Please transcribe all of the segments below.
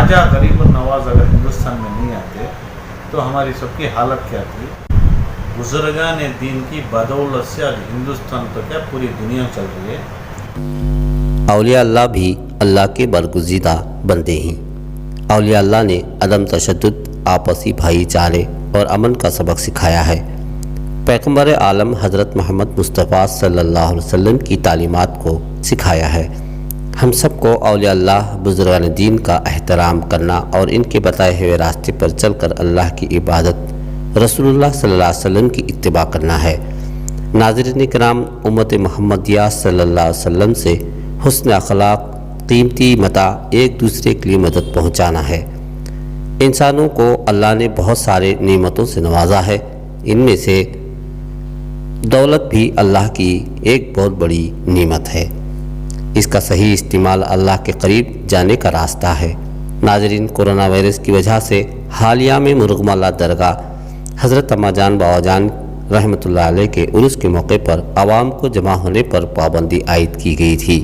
ख्वाजा गरीब नवाज अगर हिंदुस्तान में नहीं आते तो हमारी सबकी हालत क्या थी। बुजुर्गान दीन की बदौलत से आज हिंदुस्तान तो क्या पूरी दुनिया चल रही है। औलिया अल्लाह भी अल्लाह के बरगुज़ीदा बंदे हैं। औलिया अल्लाह ने अदम तशद्दुद, आपसी भाईचारे और अमन का सबक सिखाया है। पैगंबर आलम हज़रत मोहम्मद मुस्तफ़ा सल्लल्लाहु अलैहि वसल्लम की तालीमात को सिखाया है। हम सबको औलिया अल्लाह बुज़ुर्गान दीन का एहतराम करना और इनके बताए हुए रास्ते पर चलकर अल्लाह की इबादत, रसूलुल्लाह सल्लल्लाहु अलैहि वसल्लम की इत्तिबा करना है। नाज़रीन किराम, उम्मत मुहम्मदिया सल्लल्लाहु अलैहि वसल्लम से हुस्न अखलाक, कीमती मता, एक दूसरे के लिए मदद पहुँचाना है। इंसानों को अल्लाह ने बहुत सारे नेमतों से नवाजा है। इनमें से दौलत भी अल्लाह की एक बहुत बड़ी नेमत है। इसका सही इस्तेमाल अल्लाह के करीब जाने का रास्ता है। नाज़रीन, कोरोना वायरस की वजह से हालिया में मुर्गमाला दरगाह हज़रत अम्मा जान बाबा जान रहमतुल्लाह अलैह के उर्स के मौके पर आवाम को जमा होने पर पाबंदी आयद की गई थी।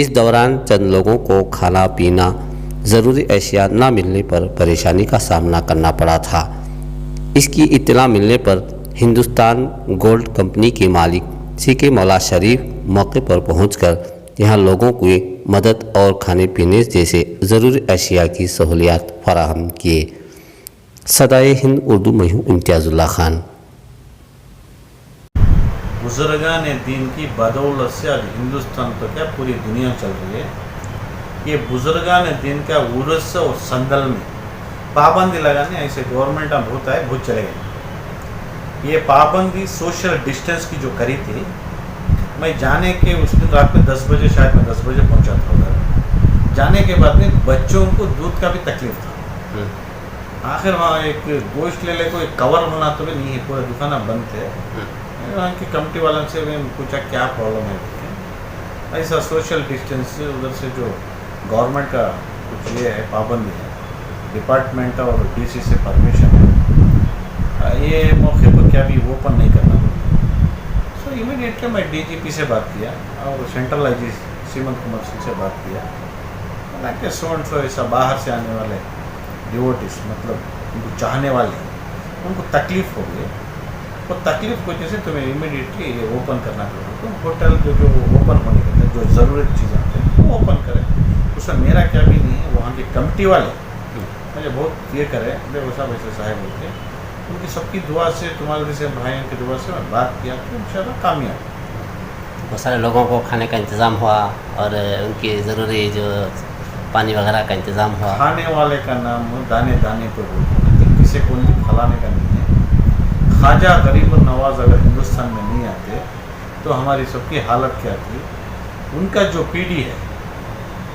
इस दौरान चंद लोगों को खाना पीना, ज़रूरी अशिया न मिलने पर परेशानी का सामना करना पड़ा था। इसकी इत्तला मिलने पर हिंदुस्तान गोल्ड कंपनी के मालिक सीके मौला शरीफ मौके पर पहुंचकर यहाँ लोगों को मदद और खाने पीने जैसे ज़रूरी अशिया की सहूलियात फराहम किए। सदाए हिंद उर्दू में हूँ इम्तियाज़ुल्लाह खान। बुजुर्गान दीन की बदौलत से आज हिंदुस्तान तो क्या पूरी दुनिया चल रही है। ये बुजुर्गान दीन का उर्स और संदल में पाबंदी लगाने ऐसे गवर्नमेंट अब होता है, बहुत चले गए। ये पाबंदी सोशल डिस्टेंस की जो करी थी, मैं जाने के उस दिन रात में 10 बजे, शायद मैं 10 बजे पहुंचा था उधर। जाने के बाद में बच्चों को दूध का भी तकलीफ था। आखिर वहाँ एक गोश्त ले कोई कवर मिलना तो भी नहीं है, पूरे दुकान बंद थे। वहाँ की कमिटी वालों से मैं पूछा क्या प्रॉब्लम है। ऐसा सोशल डिस्टेंस से उधर से जो गवर्नमेंट का कुछ ये है, पाबंदी है, डिपार्टमेंट और डीसी से परमिशन है, ये मौके पर क्या भी ओपन नहीं करना। सो इमीडिएटली मैं डीजीपी से बात किया और सेंट्रल आईजी सीमंत कुमार सिंह से बात किया। हालांकि सो ऐसा बाहर से आने वाले डिवोटीज, मतलब उनको चाहने वाले, उनको तकलीफ़ हो गई। वो तकलीफ की वजह से तुम्हें इमीडिएटली ये ओपन करना पड़ेगा। तो होटल जो ओपन होने के जो ज़रूरत चीज़ें आते हैं वो ओपन करें। उसमें मेरा क्या भी नहीं है। वहाँ के कमिटी वाले मुझे बहुत ये करें, वैसा वैसे साहब बोलते हैं, उनकी सबकी दुआ से, तुम्हारे जैसे भाइयों की दुआ से मैं बात किया तो इंशाल्लाह कामयाब। बहुत सारे लोगों को खाने का इंतज़ाम हुआ और उनकी ज़रूरी जो पानी वगैरह का इंतज़ाम हुआ। खाने वाले का नाम दाने दाने पर बोलते हैं, किसी को उनको खिलाने का नहीं है। ख्वाजा गरीब नवाज अगर हिंदुस्तान में नहीं आते तो हमारी सबकी हालत क्या थी। उनका जो पीढ़ी है,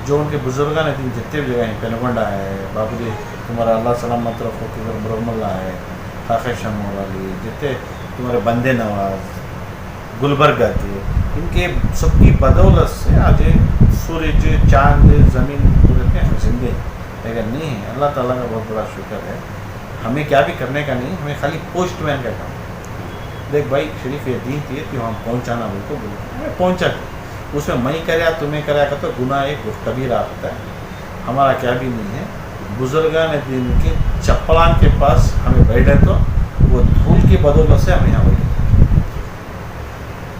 जो उनके बुजुर्गान दिन जितने भी जगह हैं, पेनगोंडा है, बाबूजी तुम्हारा अल्लाह सलामत रखो कि ब्रह्मल्ला है, काखे शमोर वाली, जितने तुम्हारे बंदे नवाज, गुलबर्गा थे, इनके सबकी बदौलत से आज सूरज, चांद, ज़मीन पूरे के हम जिंदे। अगर नहीं है, अल्लाह ताला का बहुत बड़ा शुक्र है। हमें क्या भी करने का नहीं, हमें खाली पोस्टमैन का काम। देख भाई, शरीफ ये दीन थी कि हम पहुँचाना बोलते हमें पहुँचा। उसमें मैं कराया तुम्हें कराया का तो गुनाह एक कबीरा होता है। हमारा क्या भी नहीं है। बुजुर्गान दीन की चप्पलान के पास हमें बैठे तो वो धूल की बदौलत से हम यहाँ बैठे।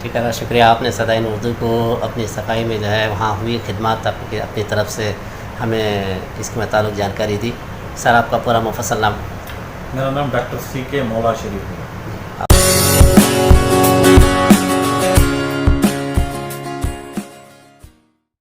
ठीक है, शुक्रिया। आपने सदाइन उर्दू को अपनी सफाई में जो है वहाँ हुई खिदमत अपनी तरफ से हमें इसके मुताबिक जानकारी दी। सर, आपका पूरा मुफस्सल नाम? मेरा नाम डॉक्टर सीके मौला शरीफ है।